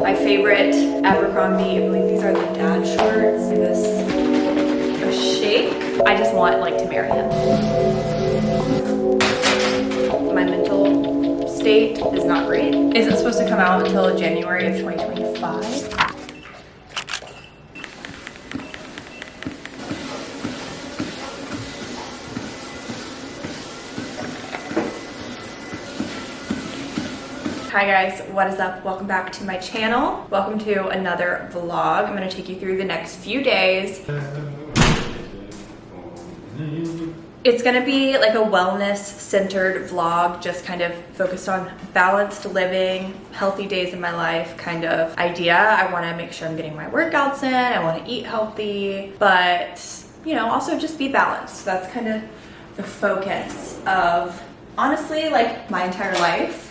My favorite Abercrombie, I believe these are the dad shorts. This a shake. I just want like to marry him. My mental state is not great. Isn't supposed to come out until January of 2025. Hi guys, what is up? Welcome back to my channel. Welcome to another vlog. I'm gonna take you through the next few days. It's gonna be like a wellness-centered vlog, just kind of focused on balanced living, healthy days in my life kind of idea. I wanna make sure I'm getting my workouts in, I wanna eat healthy, but you know, also just be balanced. That's kind of the focus of, honestly, like my entire life.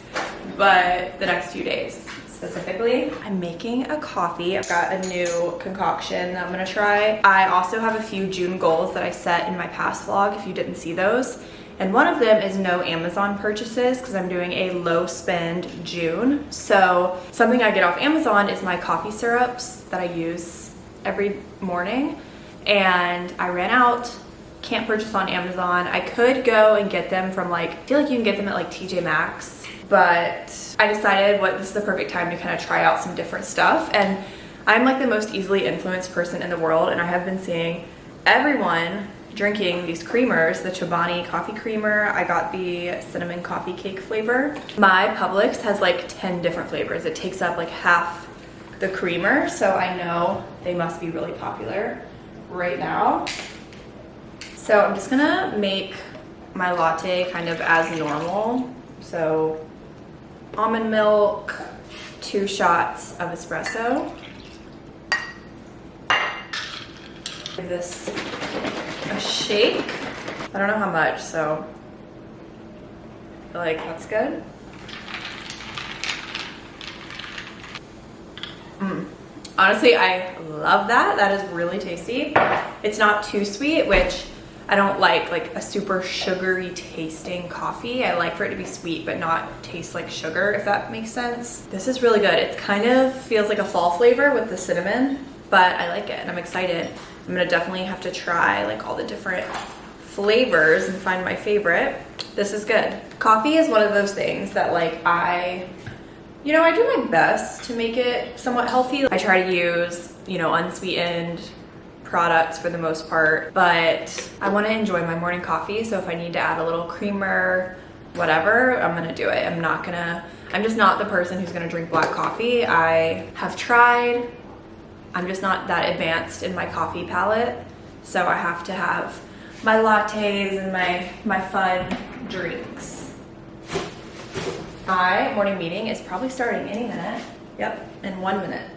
But the next few days specifically. I'm making a coffee. I've got a new concoction that I'm gonna try. I also have a few June goals that I set in my past vlog if you didn't see those. And one of them is no Amazon purchases because I'm doing a low spend June. So something I get off Amazon is my coffee syrups that I use every morning. And I ran out, can't purchase on Amazon. I could go and get them from like, I feel like you can get them at like TJ Maxx. But I decided this is the perfect time to kind of try out some different stuff. And I'm like the most easily influenced person in the world, and I have been seeing everyone drinking these creamers, the Chobani coffee creamer. I got the cinnamon coffee cake flavor. My Publix has like 10 different flavors. It takes up like half the creamer, so I know they must be really popular right now. So I'm just gonna make my latte kind of as normal. So almond milk, 2 shots of espresso. Give this a shake. I don't know how much, so I feel like that's good. Honestly, I love that. That is really tasty. It's not too sweet, which I don't like a super sugary tasting coffee. I like for it to be sweet but not taste like sugar, if that makes sense. This is really good. It kind of feels like a fall flavor with the cinnamon, but I like it and I'm excited. I'm gonna definitely have to try like all the different flavors and find my favorite. This is good. Coffee is one of those things that like I do my best to make it somewhat healthy. I try to use, unsweetened products for the most part, but I want to enjoy my morning coffee. So if I need to add a little creamer, whatever, I'm gonna do it. I'm just not the person who's gonna drink black coffee. I have tried. I'm just not that advanced in my coffee palette. So I have to have my lattes and my fun drinks. My morning meeting is probably starting any minute. Yep, in 1 minute.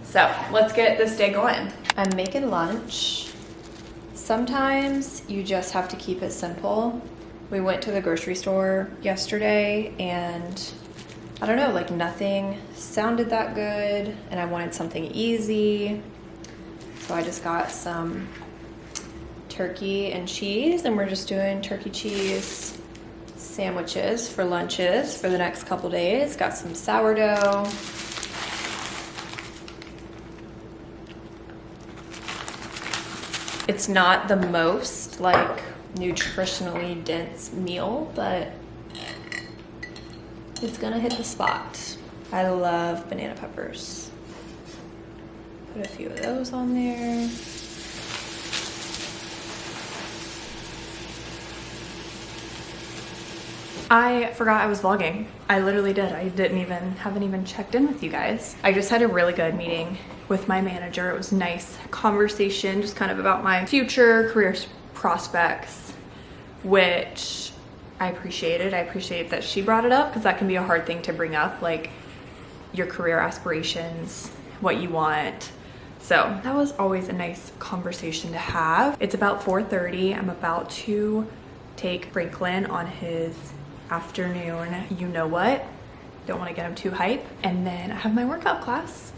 So let's get this day going. I'm making lunch. Sometimes you just have to keep it simple. We went to the grocery store yesterday and I don't know, like nothing sounded that good and I wanted something easy. So I just got some turkey and cheese and we're just doing turkey cheese sandwiches for lunches for the next couple days. Got some sourdough. It's not the most like nutritionally dense meal, but it's gonna hit the spot. I love banana peppers. Put a few of those on there. I forgot I was vlogging. I literally did. I haven't even checked in with you guys. I just had a really good meeting with my manager. It was a nice conversation, just kind of about my future career prospects, which I appreciated. I appreciate that she brought it up because that can be a hard thing to bring up, like your career aspirations, what you want. So that was always a nice conversation to have. It's about 4:30. I'm about to take Franklin on his afternoon, you know what? Don't want to get him too hype. And then I have my workout class,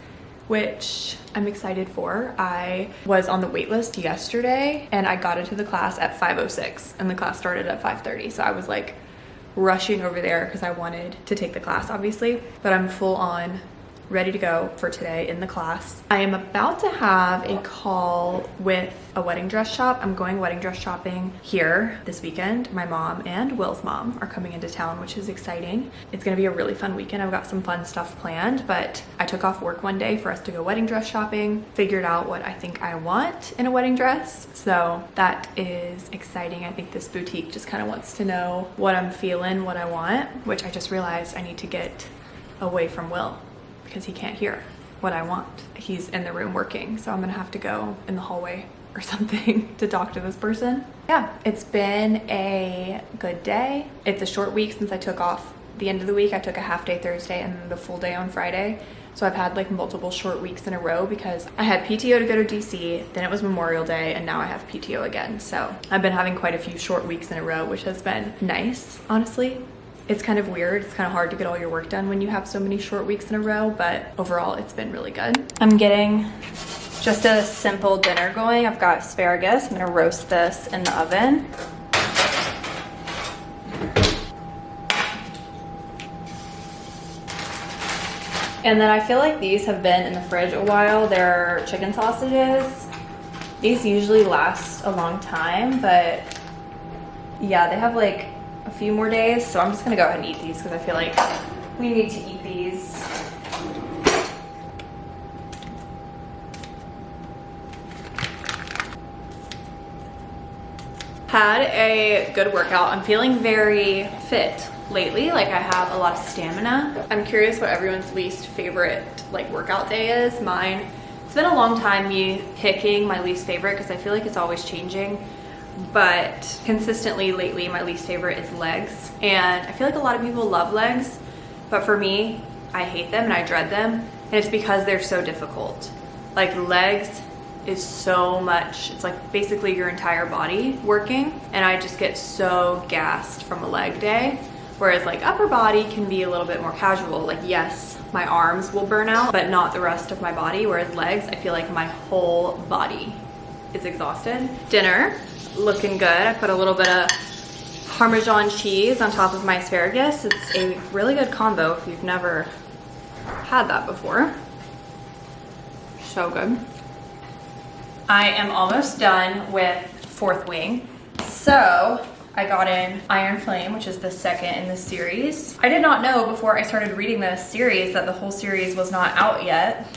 which I'm excited for. I was on the wait list yesterday and I got into the class at 5:06 and the class started at 5:30. So I was like rushing over there because I wanted to take the class obviously, but I'm full on ready to go for today in the class. I am about to have a call with a wedding dress shop. I'm going wedding dress shopping here this weekend. My mom and Will's mom are coming into town, which is exciting. It's gonna be a really fun weekend. I've got some fun stuff planned, but I took off work one day for us to go wedding dress shopping, figured out what I think I want in a wedding dress. So that is exciting. I think this boutique just kind of wants to know what I'm feeling, what I want, which I just realized I need to get away from Will because he can't hear what I want. He's in the room working, so I'm gonna have to go in the hallway or something to talk to this person. Yeah, it's been a good day. It's a short week since I took off the end of the week. I took a half day Thursday and then the full day on Friday. So I've had like multiple short weeks in a row because I had PTO to go to DC, then it was Memorial Day, and now I have PTO again. So I've been having quite a few short weeks in a row, which has been nice, honestly. It's kind of weird. It's kind of hard to get all your work done when you have so many short weeks in a row, but overall it's been really good. I'm getting just a simple dinner going. I've got asparagus. I'm gonna roast this in the oven. And then I feel like these have been in the fridge a while. They're chicken sausages. These usually last a long time, but yeah, they have like a few more days, so I'm just gonna go ahead and eat these because I feel like we need to eat these. Had a good workout. I'm feeling very fit lately. Like I have a lot of stamina. I'm curious what everyone's least favorite like workout day is. Mine, it's been a long time me picking my least favorite because I feel like it's always changing. But consistently lately, my least favorite is legs. And I feel like a lot of people love legs, but for me, I hate them and I dread them. And it's because they're so difficult. Like legs is so much, it's like basically your entire body working. And I just get so gassed from a leg day. Whereas like upper body can be a little bit more casual. Like yes, my arms will burn out, but not the rest of my body. Whereas legs, I feel like my whole body is exhausted. Dinner. Looking good. I put a little bit of Parmesan cheese on top of my asparagus. It's a really good combo if you've never had that before. So good. I am almost done with Fourth Wing. So I got in Iron Flame, which is the second in the series. I did not know before I started reading this series that the whole series was not out yet.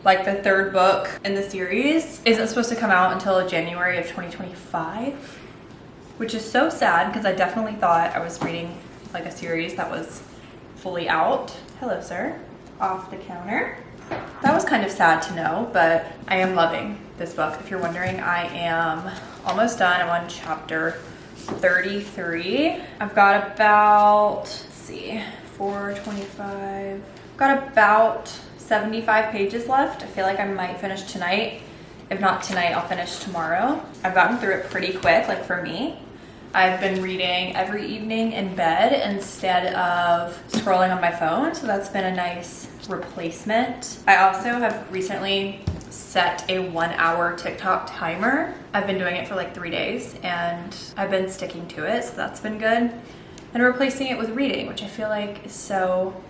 Like the third book in the series isn't supposed to come out until January of 2025, which is so sad because I definitely thought I was reading like a series that was fully out. Hello, sir. Off the counter. That was kind of sad to know, but I am loving this book. If you're wondering, I am almost done. I'm on chapter 33. I've got about, let's see, 425. I've got about 75 pages left. I feel like I might finish tonight. If not tonight, I'll finish tomorrow. I've gotten through it pretty quick, like for me. I've been reading every evening in bed instead of scrolling on my phone, so that's been a nice replacement. I also have recently set a 1 hour TikTok timer. I've been doing it for like 3 days and I've been sticking to it, so that's been good. And replacing it with reading, which I feel like is so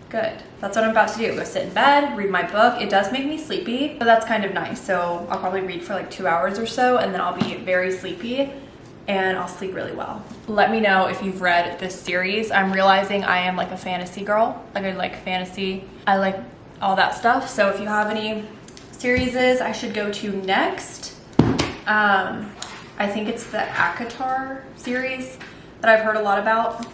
good. That's what I'm about to do. Go sit in bed, read my book. It does make me sleepy, but that's kind of nice. So I'll probably read for like 2 hours or so and then I'll be very sleepy and I'll sleep really well. Let me know if you've read this series. I'm realizing I am like a fantasy girl. Like I like fantasy. I like all that stuff. So if you have any series I should go to next, I think it's the ACOTAR series that I've heard a lot about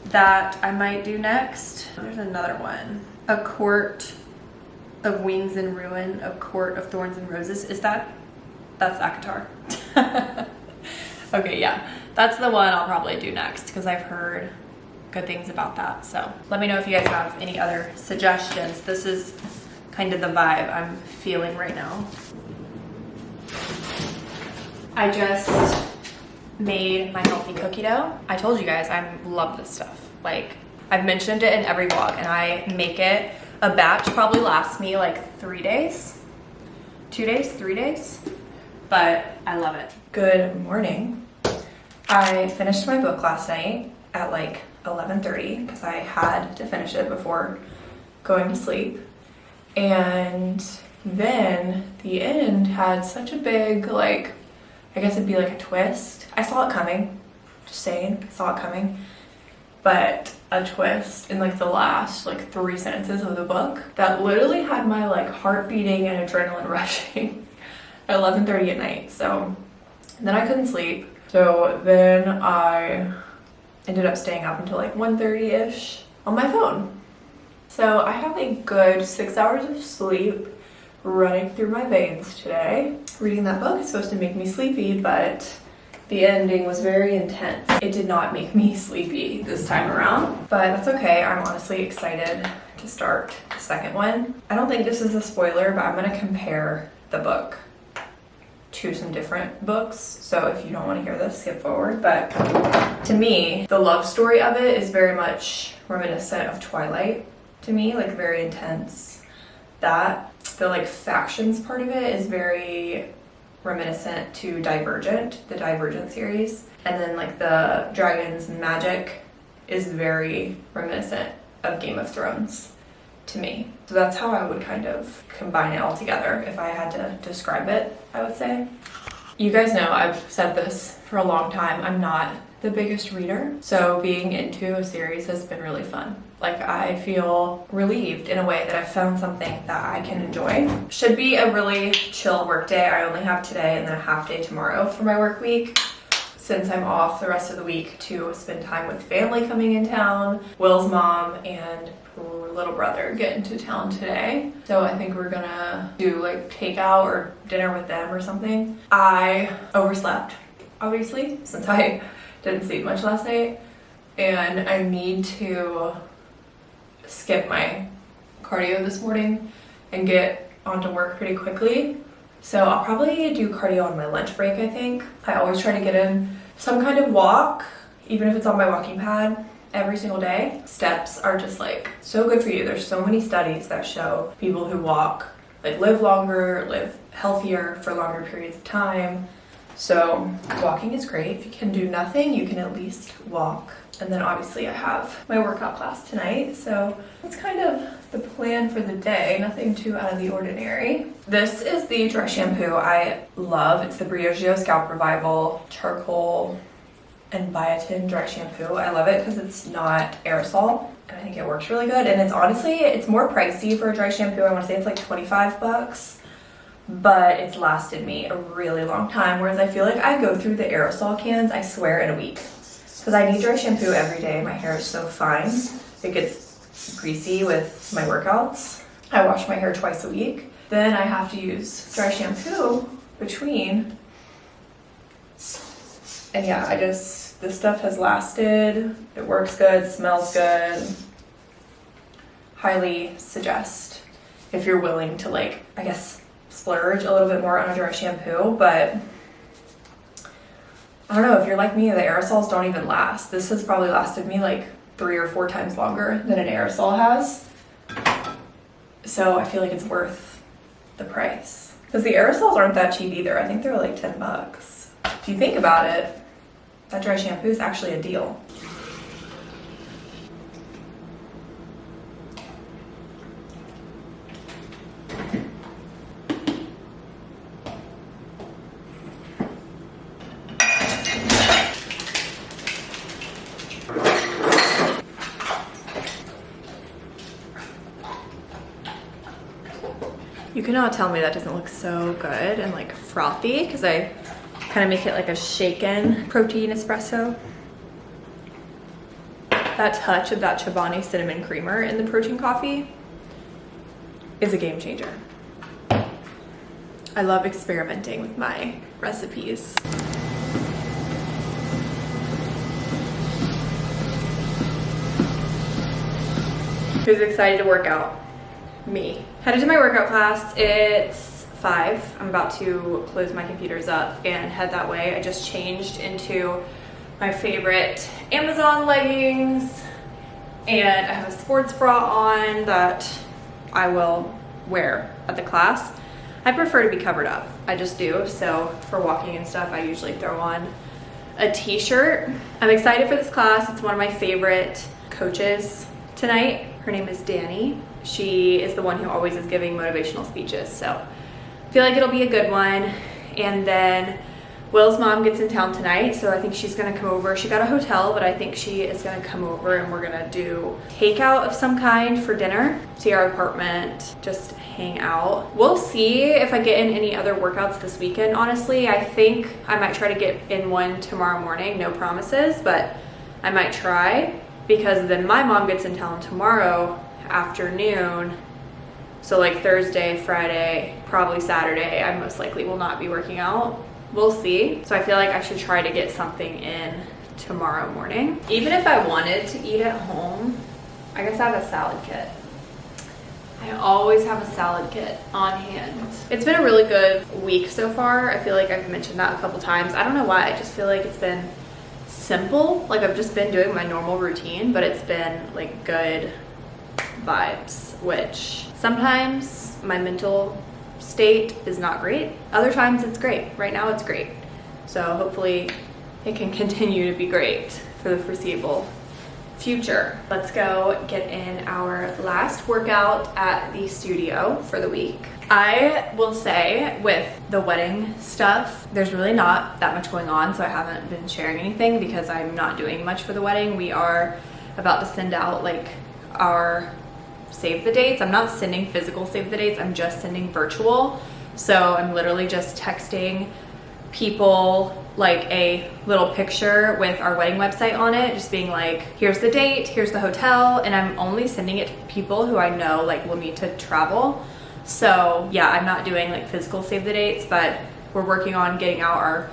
that I might do next. There's another one. A Court of Wings and Ruin, A Court of Thorns and Roses. That's ACOTAR. Okay, yeah. That's the one I'll probably do next because I've heard good things about that. So let me know if you guys have any other suggestions. This is kind of the vibe I'm feeling right now. I just made my healthy cookie dough. I told you guys I love this stuff. Like I've mentioned it in every vlog and I make it. A batch probably lasts me like 3 days, 2 days, 3 days, but I love it. Good morning. I finished my book last night at like 11:30 because I had to finish it before going to sleep. And then the end had such a big, like, I guess it'd be like a twist. I saw it coming, just saying, I saw it coming. But a twist in like the last like 3 sentences of the book that literally had my like heart beating and adrenaline rushing at 11:30 at night. So then I couldn't sleep. So then I ended up staying up until like 1:30-ish on my phone. So I have a good 6 hours of sleep running through my veins today. Reading that book is supposed to make me sleepy, but the ending was very intense. It did not make me sleepy this time around, but that's okay. I'm honestly excited to start the second one. I don't think this is a spoiler, but I'm gonna compare the book to some different books. So if you don't want to hear this, skip forward. But to me, the love story of it is very much reminiscent of Twilight to me, like very intense. That the like factions part of it is very reminiscent to Divergent, the Divergent series. And then like the dragons and magic is very reminiscent of Game of Thrones to me. So that's how I would kind of combine it all together if I had to describe it, I would say. You guys know I've said this for a long time, I'm not the biggest reader, so being into a series has been really fun. Like I feel relieved in a way that I've found something that I can enjoy. Should be a really chill work day. I only have today and then a half day tomorrow for my work week, since I'm off the rest of the week to spend time with family coming in town. Will's mom and little brother get into town today, so I think we're gonna do like takeout or dinner with them or something. I overslept, obviously, since I didn't sleep much last night, and I need to skip my cardio this morning and get onto work pretty quickly. So I'll probably do cardio on my lunch break, I think. I always try to get in some kind of walk, even if it's on my walking pad, every single day. Steps are just like so good for you. There's so many studies that show people who walk like live longer, live healthier for longer periods of time. So walking is great. If you can do nothing, you can at least walk. And then obviously I have my workout class tonight, so that's kind of the plan for the day. Nothing too out of the ordinary. This is the dry shampoo I love. It's the Briogeo Scalp Revival Charcoal and Biotin dry shampoo. I love it because it's not aerosol, and I think it works really good. And it's honestly, it's more pricey for a dry shampoo. I want to say it's like 25 bucks, but it's lasted me a really long time. Whereas I feel like I go through the aerosol cans, I swear, in a week. Because I need dry shampoo every day. My hair is so fine. It gets greasy with my workouts. I wash my hair twice a week. Then I have to use dry shampoo between. And yeah, this stuff has lasted. It works good, smells good. Highly suggest if you're willing to, like, I guess, splurge a little bit more on a dry shampoo. But I don't know, if you're like me, the aerosols don't even last. This has probably lasted me like 3 or 4 times longer than an aerosol has. So I feel like it's worth the price. Because the aerosols aren't that cheap either. I think they're like 10 bucks. If you think about it, that dry shampoo is actually a deal. You cannot tell me that doesn't look so good and like frothy, because I kind of make it like a shaken protein espresso. That touch of that Chobani cinnamon creamer in the protein coffee is a game changer. I love experimenting with my recipes. Who's excited to work out? Me. Headed to my workout class. It's 5. I'm about to close my computers up and head that way. I just changed into my favorite Amazon leggings, and I have a sports bra on that I will wear at the class. I prefer to be covered up. I just do. So for walking and stuff, I usually throw on a t-shirt. I'm excited for this class. It's one of my favorite coaches tonight. Her Her name is Danny. She is the one who always is giving motivational speeches, so I feel like it'll be a good one. And then Will's mom gets in town tonight, so I think she's gonna come over. She got a hotel, but I think she is gonna come over and we're gonna do takeout of some kind for dinner, see our apartment, just hang out. We'll see if I get in any other workouts this weekend, honestly. I think I might try to get in one tomorrow morning, no promises, but I might try, because then my mom gets in town tomorrow afternoon. So like Thursday, Friday, probably Saturday, I most likely will not be working out. We'll see. So I feel like I should try to get something in tomorrow morning. Even if I wanted to eat at home, I guess I have a salad kit. I always have a salad kit on hand. It's been a really good week so far. I feel like I've mentioned that a couple times. I don't know why, I just feel like it's been simple. Like I've just been doing my normal routine, but it's been like good vibes, which sometimes my mental state is not great. Other times it's great. Right now it's great. So hopefully it can continue to be great for the foreseeable future. Let's go get in our last workout at the studio for the week. I will say with the wedding stuff, there's really not that much going on, so I haven't been sharing anything because I'm not doing much for the wedding. We are about to send out like our save the dates. I'm not sending physical save the dates, I'm just sending virtual. So I'm literally just texting people like a little picture with our wedding website on it, just being like, here's the date, here's the hotel, and I'm only sending it to people who I know like will need to travel. So yeah, I'm not doing like physical save the dates, but we're working on getting out our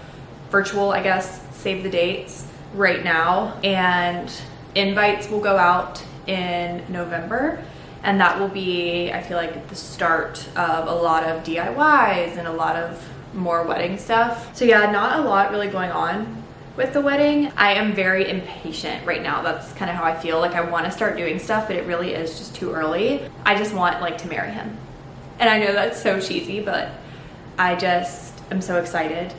virtual, I guess, save the dates right now, and invites will go out in November. And that will be, I feel like, the start of a lot of DIYs and a lot of more wedding stuff. So yeah, not a lot really going on with the wedding. I am very impatient right now. That's kind of how I feel. Like I want to start doing stuff, but it really is just too early. I just want like to marry him. And I know that's so cheesy, but I just am so excited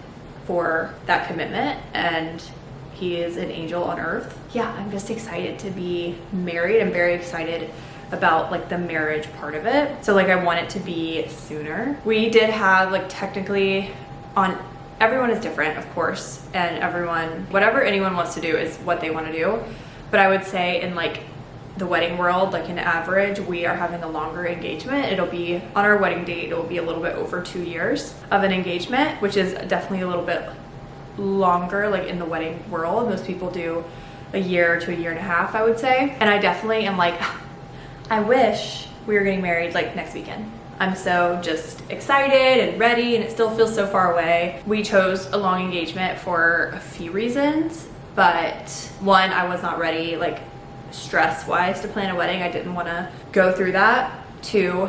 for that commitment, and he is an angel on earth. Yeah, I'm just excited to be married. I'm very excited about like the marriage part of it. So like I want it to be sooner. We did have like technically on, everyone is different of course, and everyone, whatever anyone wants to do is what they want to do. But I would say in like the wedding world, like in average, we are having a longer engagement. It'll be on our wedding date, it'll be a little bit over 2 years of an engagement, which is definitely a little bit longer like in the wedding world. Most people do a year to a year and a half, I would say. And I definitely am like, I wish we were getting married like next weekend. I'm so just excited and ready, and it still feels so far away. We chose a long engagement for a few reasons, but one, I was not ready like stress-wise to plan a wedding. I didn't want to go through that. Two,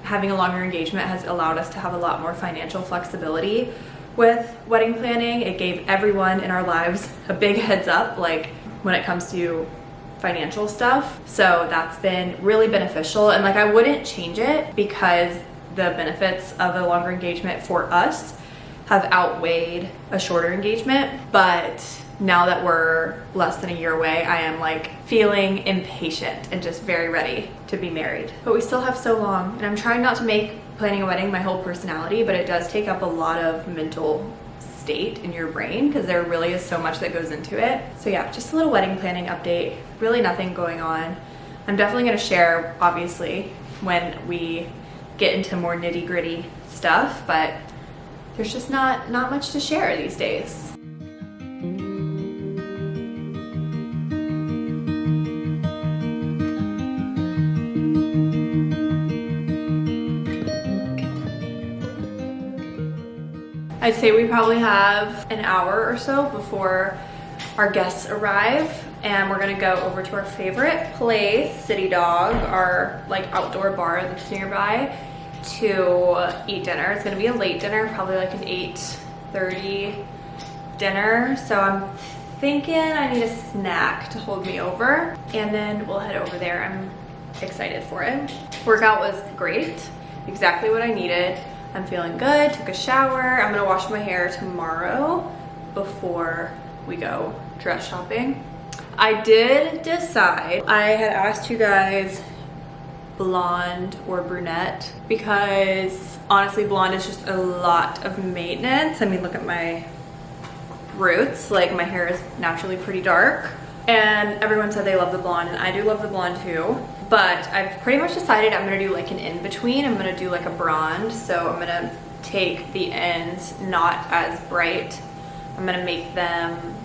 having a longer engagement has allowed us to have a lot more financial flexibility with wedding planning. It gave everyone in our lives a big heads up like when it comes to financial stuff. So that's been really beneficial, and like I wouldn't change it because the benefits of a longer engagement for us have outweighed a shorter engagement. But now that we're less than a year away, I am like feeling impatient and just very ready to be married. But we still have so long, and I'm trying not to make planning a wedding my whole personality, but it does take up a lot of mental state in your brain because there really is so much that goes into it. So yeah, just a little wedding planning update. Really nothing going on. I'm definitely going to share obviously when we get into more nitty-gritty stuff, but there's just not much to share these days. I'd say we probably have an hour or so before our guests arrive, and we're gonna go over to our favorite place, City Dog, our like outdoor bar that's nearby, to eat dinner. It's gonna be a late dinner, probably like an 8:30 dinner. So I'm thinking I need a snack to hold me over, and then we'll head over there. I'm excited for it. Workout was great, exactly what I needed. I'm feeling good, took a shower. I'm gonna wash my hair tomorrow before we go dress shopping. I did decide, I had asked you guys blonde or brunette, because honestly blonde is just a lot of maintenance. I mean, look at my roots, like my hair is naturally pretty dark, and everyone said they love the blonde, and I do love the blonde too, but I've pretty much decided I'm gonna do like an in-between. I'm gonna do like a blonde, so I'm gonna take the ends not as bright. I'm gonna make them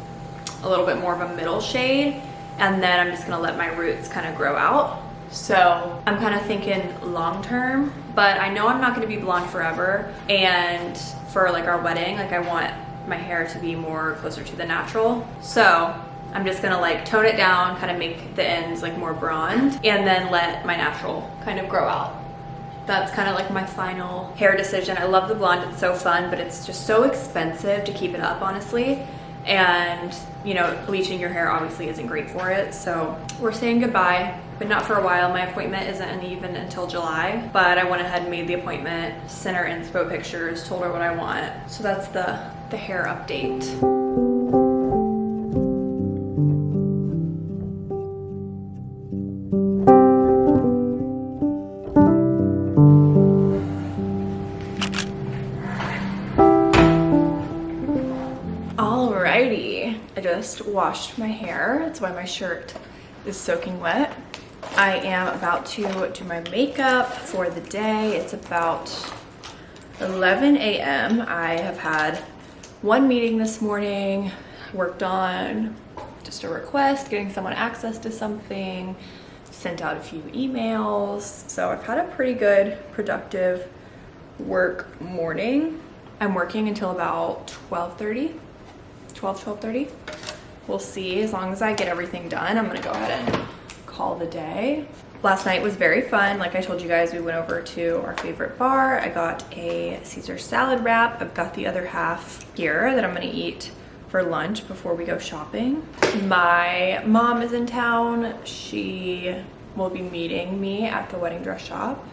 a little bit more of a middle shade, and then I'm just gonna let my roots kind of grow out. So I'm kind of thinking long term, but I know I'm not gonna be blonde forever, and for like our wedding, like I want my hair to be more closer to the natural. So I'm just gonna like tone it down, kind of make the ends like more blonde, and then let my natural kind of grow out. That's kind of like my final hair decision. I love the blonde, it's so fun, but it's just so expensive to keep it up, honestly. And you know, bleaching your hair obviously isn't great for it. So we're saying goodbye, but not for a while. My appointment isn't even until July, but I went ahead and made the appointment, sent her inspo pictures, told her what I want. So that's the hair update. I just washed my hair. That's why my shirt is soaking wet. I am about to do my makeup for the day. It's about 11 a.m. I have had one meeting this morning, worked on just a request, getting someone access to something, sent out a few emails. So I've had a pretty good, productive work morning. I'm working until about 12:30. 12:30. We'll see. As long as I get everything done, I'm gonna go ahead and call the day. Last night was very fun. Like I told you guys, we went over to our favorite bar. I got a Caesar salad wrap. I've got the other half here that I'm gonna eat for lunch before we go shopping. My mom is in town. She will be meeting me at the wedding dress shop.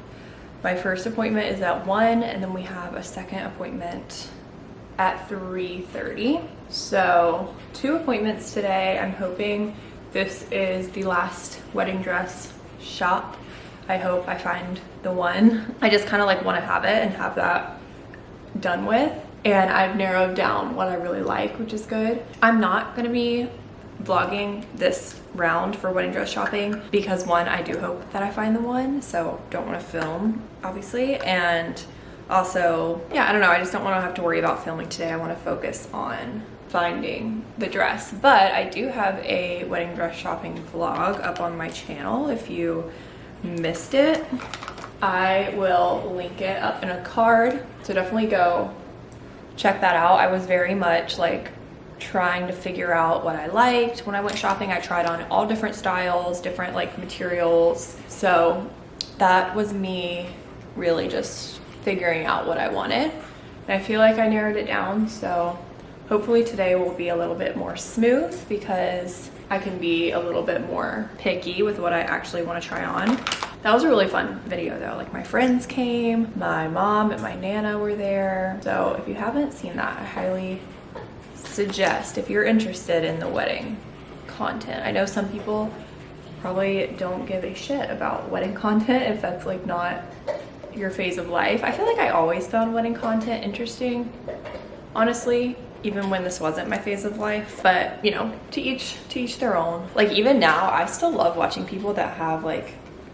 My first appointment is at 1, and then we have a second appointment at 3:30. So 2 appointments today. I'm hoping this is the last wedding dress shop. I hope I find the one. I just kind of like want to have it and have that done with. And I've narrowed down what I really like, which is good. I'm not gonna be vlogging this round for wedding dress shopping because one, I do hope that I find the one, so don't want to film obviously, and also, yeah, I don't know, I just don't want to have to worry about filming today. I want to focus on finding the dress. But I do have a wedding dress shopping vlog up on my channel. If you missed it, I will link it up in a card, so definitely go check that out. I was very much like trying to figure out what I liked when I went shopping. I tried on all different styles, different like materials, so that was me really just figuring out what I wanted, and I feel like I narrowed it down. So hopefully today will be a little bit more smooth because I can be a little bit more picky with what I actually want to try on. That was a really fun video though. Like my friends came, my mom and my Nana were there. So if you haven't seen that, I highly suggest, if you're interested in the wedding content. I know some people probably don't give a shit about wedding content if that's like not your phase of life. I feel like I always found wedding content interesting, honestly, even when this wasn't my phase of life. But you know, to each their own. Like even now, I still love watching people that have like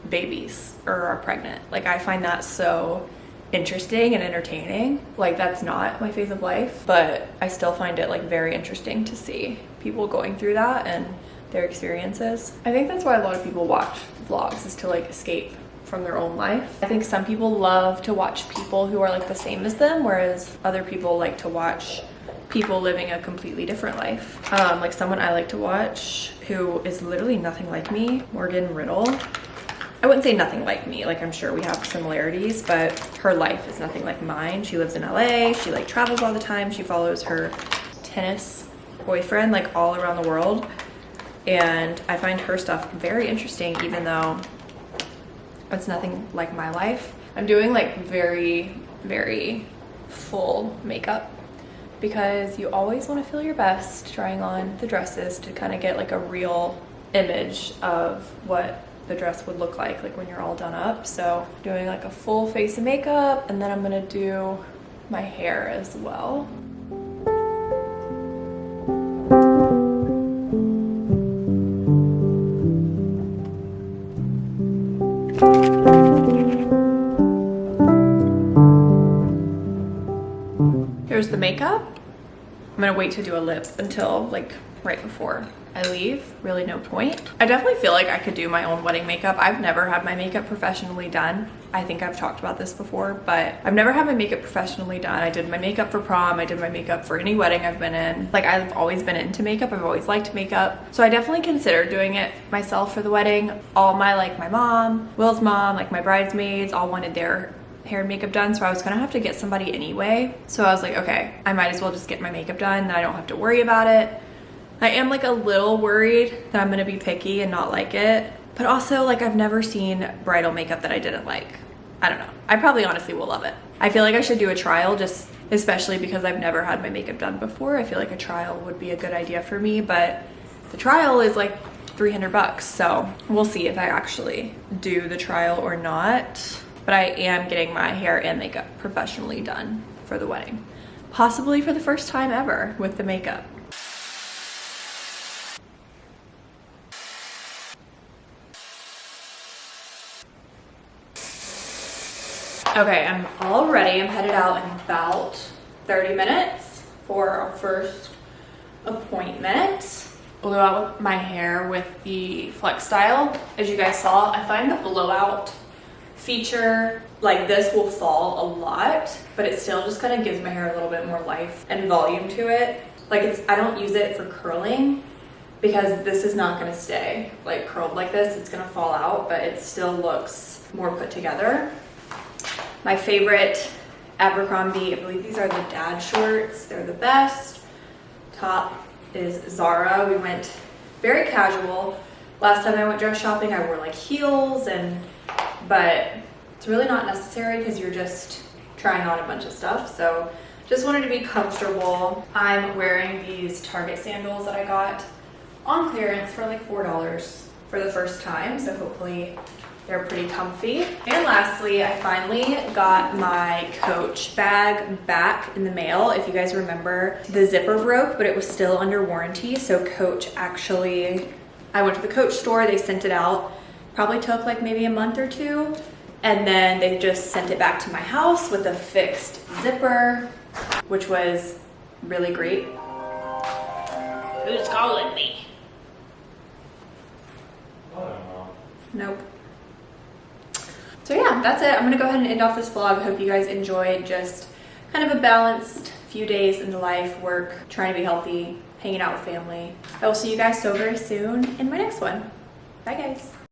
babies or are pregnant. Like I find that so interesting and entertaining. Like that's not my phase of life, but I still find it like very interesting to see people going through that and their experiences. I think that's why a lot of people watch vlogs, is to like escape from their own life. I think some people love to watch people who are like the same as them, whereas other people like to watch people living a completely different life. Like someone I like to watch who is literally nothing like me, Morgan Riddle. I wouldn't say nothing like me, like I'm sure we have similarities, but her life is nothing like mine. She lives in LA, she like travels all the time, she follows her tennis boyfriend like all around the world, and I find her stuff very interesting even though it's nothing like my life. I'm doing like very, very full makeup because you always want to feel your best trying on the dresses to kind of get like a real image of what the dress would look like when you're all done up. So doing like a full face of makeup, and then I'm gonna do my hair as well. Here's the makeup. I'm gonna wait to do a lip until like right before I leave. Really no point. I definitely feel like I could do my own wedding makeup. I've never had my makeup professionally done. I think I've talked about this before, but I've never had my makeup professionally done. I did my makeup for prom. I did my makeup for any wedding I've been in. Like, I've always been into makeup. I've always liked makeup. So I definitely considered doing it myself for the wedding. All my, like my mom, Will's mom, like my bridesmaids all wanted their hair and makeup done, so I was gonna have to get somebody anyway. So I was like, okay, I might as well just get my makeup done, then I don't have to worry about it. I am like a little worried that I'm gonna be picky and not like it, but also like I've never seen bridal makeup that I didn't like. I don't know. I probably honestly will love it. I feel like I should do a trial, just especially because I've never had my makeup done before. I feel like a trial would be a good idea for me, but the trial is like $300, so we'll see if I actually do the trial or not. But I am getting my hair and makeup professionally done for the wedding. Possibly for the first time ever with the makeup. Okay, I'm all ready. I'm headed out in about 30 minutes for our first appointment. Blew out my hair with the Flex Style. As you guys saw, I find the blowout feature like this will fall a lot, but it still just kind of gives my hair a little bit more life and volume to it. Like, I don't use it for curling because this is not gonna stay like curled like this. It's gonna fall out, but it still looks more put together. My favorite Abercrombie, I believe these are the dad shorts. They're the best. Top is Zara. We went very casual. Last time I went dress shopping, I wore like heels, but it's really not necessary because you're just trying on a bunch of stuff. So just wanted to be comfortable. I'm wearing these Target sandals that I got on clearance for like $4 for the first time. So hopefully they're pretty comfy. And lastly, I finally got my Coach bag back in the mail. If you guys remember, the zipper broke, but it was still under warranty. So Coach actually, I went to the Coach store, they sent it out. Probably took like maybe a month or two. And then they just sent it back to my house with a fixed zipper, which was really great. Who's calling me? I don't know. Nope. So yeah, that's it. I'm gonna go ahead and end off this vlog. I hope you guys enjoyed just kind of a balanced few days in the life, work, trying to be healthy, hanging out with family. I will see you guys so very soon in my next one. Bye guys.